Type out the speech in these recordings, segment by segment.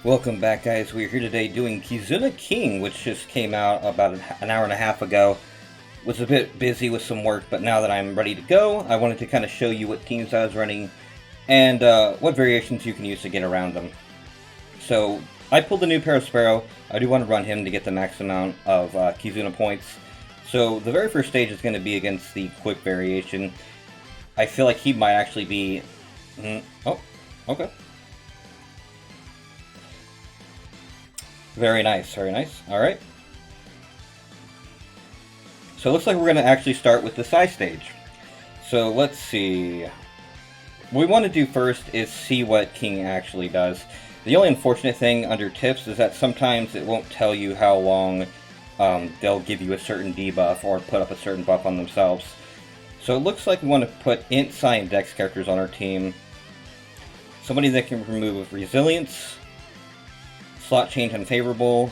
Welcome back, guys. We're here today doing Kizuna King, which just came out about an hour and a half ago. Was a bit busy with some work, but now that I'm ready to go, I wanted to kind of show you what teams I was running and what variations you can use to get around them. So, I pulled the new Sparrow. I do want to run him to get the max amount of Kizuna points. So, the very first stage is going to be against the quick variation. I feel like he might actually be... Oh, okay. Very nice, very nice. Alright. So it looks like we're going to actually start with the side stage. So let's see. What we want to do first is see what King actually does. The only unfortunate thing under tips is that sometimes it won't tell you how long they'll give you a certain debuff or put up a certain buff on themselves. So it looks like we want to put Int, Psi, and Dex characters on our team. Somebody that can remove Resilience. Slot change unfavorable.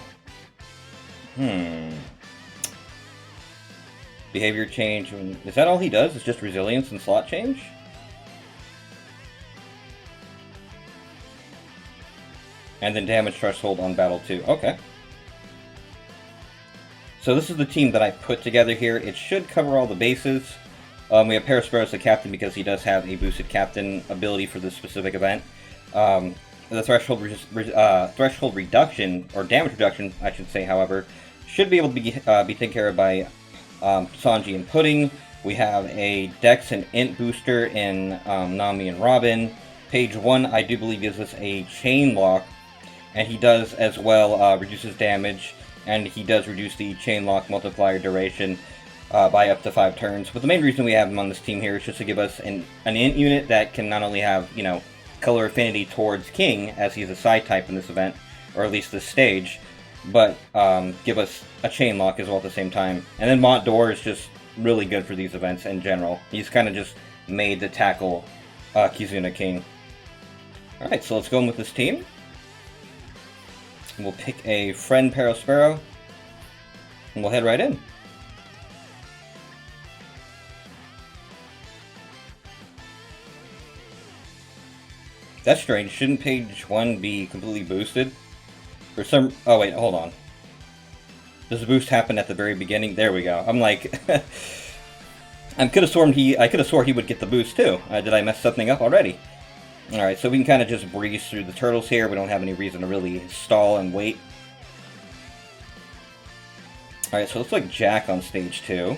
Behavior change. Is that all he does? Is just resilience and slot change? And then damage threshold on battle 2. Okay. So this is the team that I put together here. It should cover all the bases. We have Sparrow as the captain because he does have a boosted captain ability for this specific event. The threshold reduction, or damage reduction, I should say, however, should be able to be taken care of by Sanji and Pudding. We have a Dex and Int booster in Nami and Robin. Page 1, I do believe, gives us a chain lock, and he does as well reduces damage, and he does reduce the chain lock multiplier duration by up to 5 turns. But the main reason we have him on this team here is just to give us an Int unit that can not only have, you know, color affinity towards King, as he's a side type in this event, or at least this stage, but give us a chain lock as well at the same time. And then Mont Door is just really good for these events in general. He's kind of just made to tackle Kizuna King. Alright, so let's go in with this team. We'll pick a friend Sparrow, and we'll head right in. That's strange. Shouldn't page 1 be completely boosted? For some... Oh, wait, hold on. Does the boost happen at the very beginning? There we go. I'm like... I could have sworn he would get the boost, too. Did I mess something up already? Alright, so we can kind of just breeze through the turtles here. We don't have any reason to really stall and wait. Alright, so it looks like Jack on stage 2.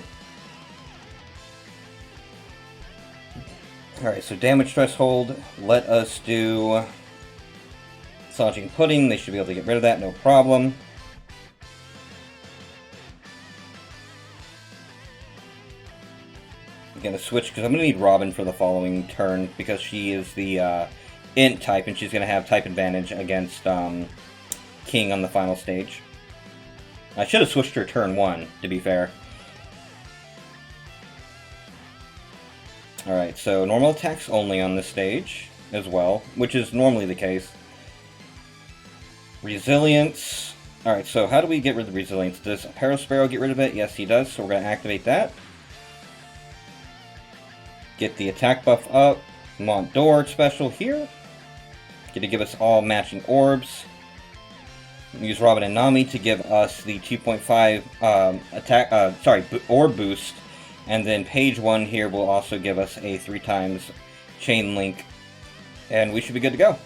Alright, so damage threshold, let us do Sanji and Pudding. They should be able to get rid of that, no problem. I'm going to switch, because I'm going to need Robin for the following turn, because she is the Int type, and she's going to have type advantage against King on the final stage. I should have switched her turn 1, to be fair. Alright, so normal attacks only on this stage as well, which is normally the case. Resilience. Alright, so how do we get rid of the resilience? Does Sparrow get rid of it? Yes, he does, so we're going to activate that. Get the attack buff up. Mont Door special here. Get to give us all matching orbs. Use Robin and Nami to give us the 2.5 orb boost. And then page 1 here will also give us a 3 times chain link. And we should be good to go.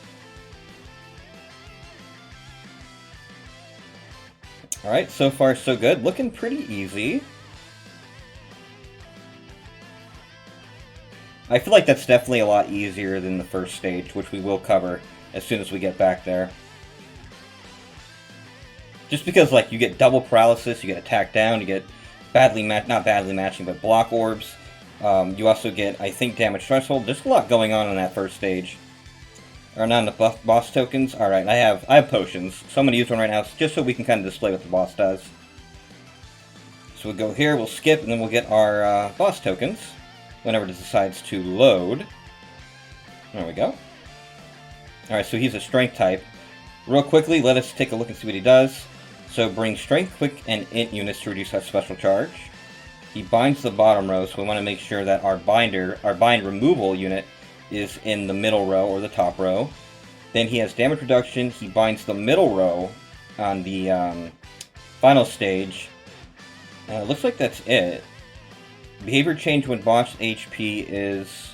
Alright, so far so good. Looking pretty easy. I feel like that's definitely a lot easier than the first stage, which we will cover as soon as we get back there. Just because, like, you get double paralysis, you get attack down, you get... not badly matching, but block orbs. You also get, I think, damage threshold. There's a lot going on that first stage. Or not enough boss tokens. Alright, I have potions. So I'm going to use one right now, just so we can kind of display what the boss does. So we'll go here, we'll skip, and then we'll get our boss tokens. Whenever it decides to load. There we go. Alright, so he's a strength type. Real quickly, let us take a look and see what he does. So bring Strength, Quick, and Int units to reduce that special charge. He binds the bottom row, so we want to make sure that our bind removal unit is in the middle row or the top row. Then he has damage reduction. He binds the middle row on the final stage. Looks like that's it. Behavior change when boss HP is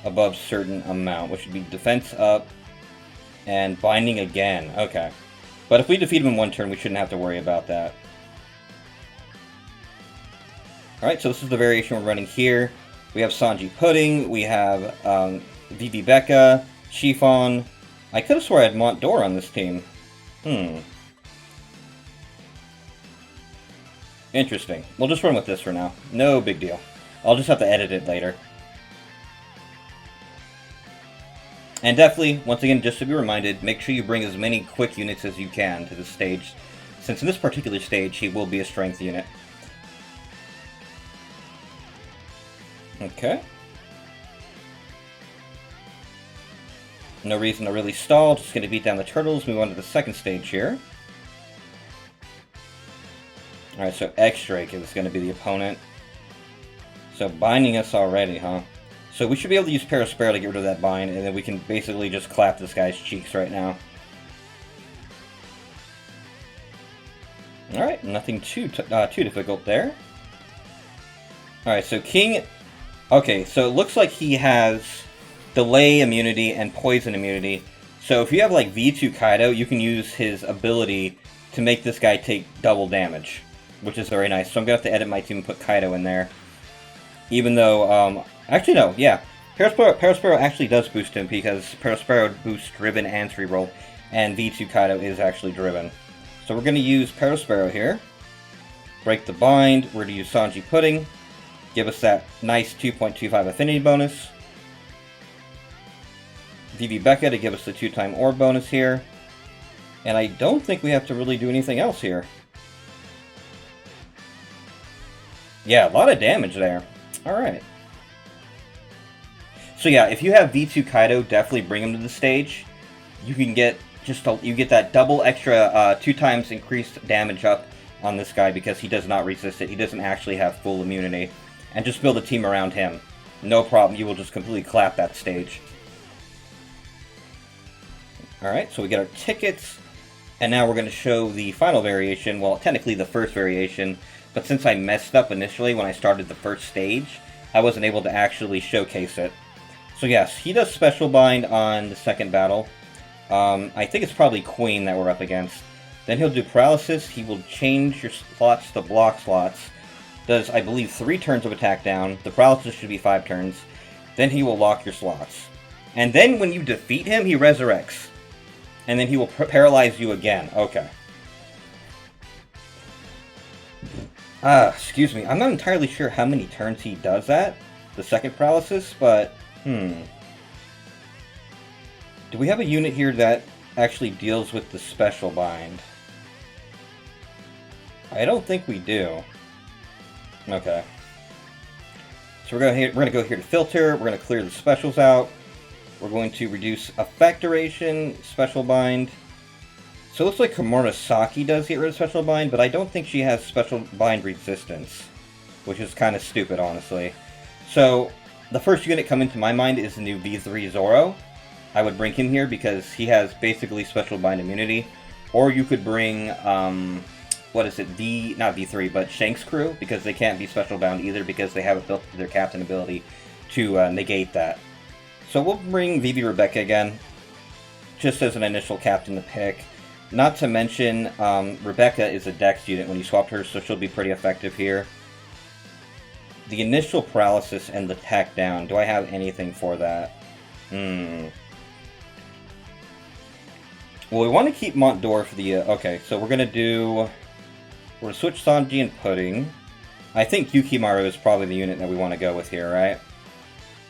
above certain amount, which would be defense up and binding again. Okay. But if we defeat him in one turn, we shouldn't have to worry about that. Alright, so this is the variation we're running here. We have Sanji Pudding, we have Vivi Becca, Chiffon. I could have swore I had Mont d'Or on this team. Interesting. We'll just run with this for now. No big deal. I'll just have to edit it later. And definitely, once again, just to be reminded, make sure you bring as many quick units as you can to this stage, since in this particular stage, he will be a strength unit. Okay. No reason to really stall, just going to beat down the turtles, move on to the second stage here. Alright, so X-Drake is going to be the opponent. So binding us already, huh? So we should be able to use Paraspero to get rid of that bind, and then we can basically just clap this guy's cheeks right now. Alright, nothing too difficult there. Alright, so King... Okay, so it looks like he has delay immunity and poison immunity. So if you have like V2 Kaido, you can use his ability to make this guy take double damage, which is very nice. So I'm going to have to edit my team and put Kaido in there. Even though, actually no, yeah. Paraspero actually does boost him because Paraspero boosts Driven and Reroll, and V2 Kaido is actually Driven. So we're going to use Paraspero here. Break the bind, we're going to use Sanji Pudding. Give us that nice 2.25 affinity bonus. Vivi Becca to give us the 2-time orb bonus here. And I don't think we have to really do anything else here. Yeah, a lot of damage there. Alright. So yeah, if you have V2 Kaido, definitely bring him to the stage. You can get you get that double extra 2 times increased damage up on this guy because he does not resist it. He doesn't actually have full immunity. And just build a team around him. No problem, you will just completely clap that stage. Alright, so we get our tickets. And now we're going to show the final variation. Well, technically the first variation. But since I messed up initially when I started the first stage, I wasn't able to actually showcase it. So yes, he does Special Bind on the second battle. I think it's probably Queen that we're up against. Then he'll do Paralysis. He will change your slots to block slots. Does, I believe, 3 turns of attack down. The Paralysis should be 5 turns. Then he will lock your slots. And then when you defeat him, he resurrects. And then he will paralyze you again. Okay. Excuse me. I'm not entirely sure how many turns he does that. The second Paralysis, but... Do we have a unit here that actually deals with the Special Bind? I don't think we do. Okay. So we're gonna go here to filter. We're gonna clear the specials out. We're going to reduce effect duration, Special Bind. So it looks like Komurasaki does get rid of Special Bind, but I don't think she has Special Bind resistance, which is kind of stupid, honestly. So the first unit coming to my mind is the new V3 Zoro. I would bring him here because he has basically Special Bind immunity. Or you could bring, what is it, not V3, but Shanks' crew, because they can't be Special Bound either because they haven't built their captain ability to negate that. So we'll bring Vivi Rebecca again, just as an initial captain to pick. Not to mention, Rebecca is a Dex unit when you swap her, so she'll be pretty effective here. The initial Paralysis and the Tack Down, do I have anything for that? Well, we want to keep Mont d'Or for the... okay, so we're going to switch Sanji and Pudding. I think Yukimaru is probably the unit that we want to go with here, right?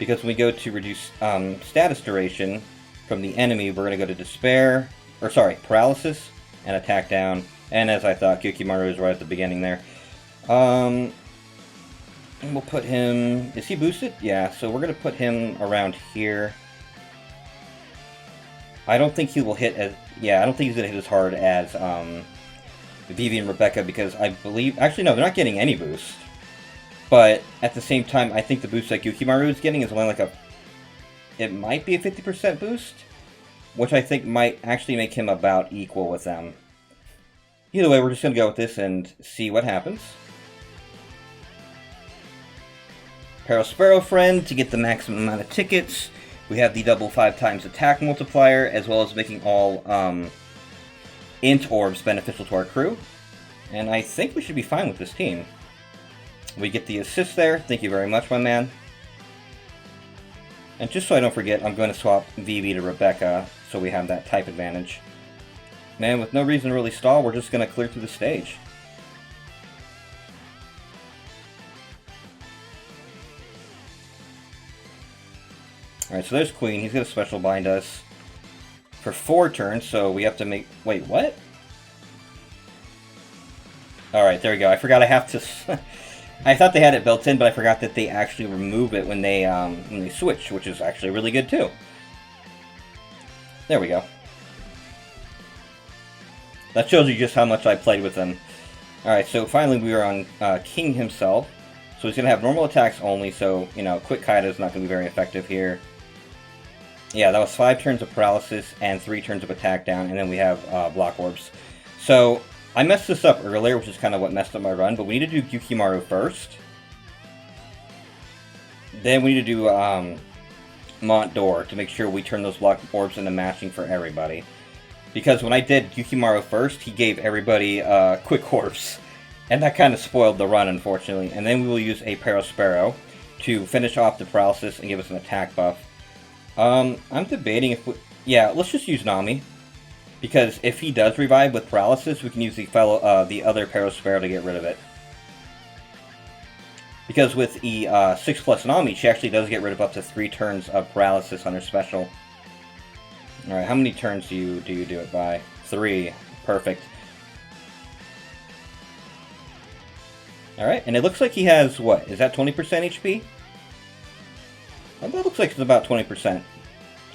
Because when we go to reduce status duration from the enemy, we're going to go to Despair... or sorry, Paralysis and Attack Down. And as I thought, Yukimaru is right at the beginning there. And we'll put him... is he boosted? Yeah, so we're going to put him around here. I don't think he will hit as... yeah, I don't think he's going to hit as hard as Vivi and Rebecca because I believe... actually, no, they're not getting any boost. But at the same time, I think the boost that Yukimaru is getting is only like a... it might be a 50% boost? which I think might actually make him about equal with them. Either way, we're just going to go with this and see what happens. Parasparrow Friend to get the maximum amount of tickets. We have the double 5x attack multiplier, as well as making all int orbs beneficial to our crew. And I think we should be fine with this team. We get the assist there. Thank you very much, my man. And just so I don't forget, I'm going to swap VB to Rebecca, so we have that type advantage. Man, with no reason to really stall, we're just going to clear through the stage. Alright, so there's Queen. He's going to special bind us for 4 turns, so we have to make... Wait, what? Alright, there we go. I forgot I have to... I thought they had it built in, but I forgot that they actually remove it when they switch, which is actually really good too. There we go. That shows you just how much I played with them. Alright, so finally we are on King himself. So he's going to have normal attacks only, so, you know, Quick Kaido is not going to be very effective here. Yeah, that was 5 turns of paralysis and 3 turns of attack down, and then we have block orbs. So, I messed this up earlier, which is kind of what messed up my run, but we need to do Yukimaru first. Then we need to do Mont d'Or to make sure we turn those block orbs into matching for everybody. Because when I did Yukimaru first, he gave everybody quick orbs. And that kind of spoiled the run, unfortunately. And then we will use a Parasparrow to finish off the paralysis and give us an attack buff. I'm debating if we... Yeah, let's just use Nami. Because if he does revive with paralysis, we can use the other Parasparrow to get rid of it. Because with the 6+ Nami, she actually does get rid of up to 3 turns of paralysis on her special. Alright, how many turns do you do it by? 3. Perfect. Alright, and it looks like he has, what, is that 20% HP? Well, that looks like it's about 20%.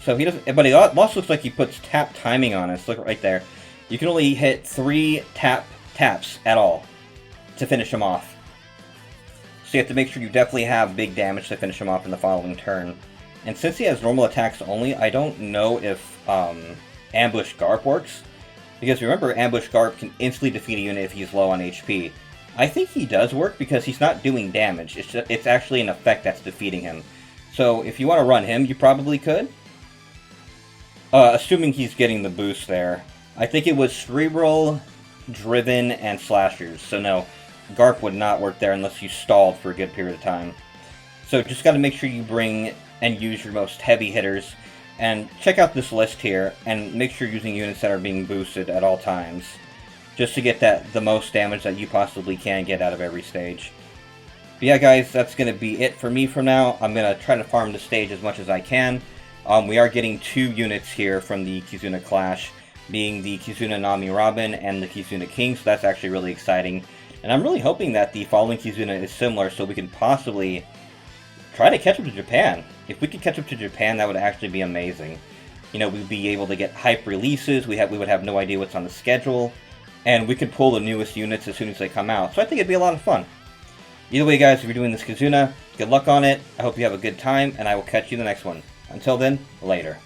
So he doesn't, but it also looks like he puts tap timing on us. Look right there. You can only hit 3 taps at all to finish him off. So you have to make sure you definitely have big damage to finish him off in the following turn. And since he has normal attacks only, I don't know if Ambush Garp works. Because remember, Ambush Garp can instantly defeat a unit if he's low on HP. I think he does work because he's not doing damage. It's actually an effect that's defeating him. So if you want to run him, you probably could. Assuming he's getting the boost there. I think it was Cerebral, Driven, and Slashers. So no, Garp would not work there unless you stalled for a good period of time. So just got to make sure you bring and use your most heavy hitters. And check out this list here, and make sure you're using units that are being boosted at all times. Just to get the most damage that you possibly can get out of every stage. But yeah guys, that's going to be it for me for now. I'm going to try to farm the stage as much as I can. We are getting 2 units here from the Kizuna Clash, being the Kizuna Nami Robin and the Kizuna King, so that's actually really exciting. And I'm really hoping that the following Kizuna is similar, so we can possibly try to catch up to Japan. If we could catch up to Japan, that would actually be amazing. You know, we'd be able to get hype releases, we would have no idea what's on the schedule, and we could pull the newest units as soon as they come out. So I think it'd be a lot of fun. Either way guys, if you're doing this Kizuna, good luck on it, I hope you have a good time, and I will catch you in the next one. Until then, later.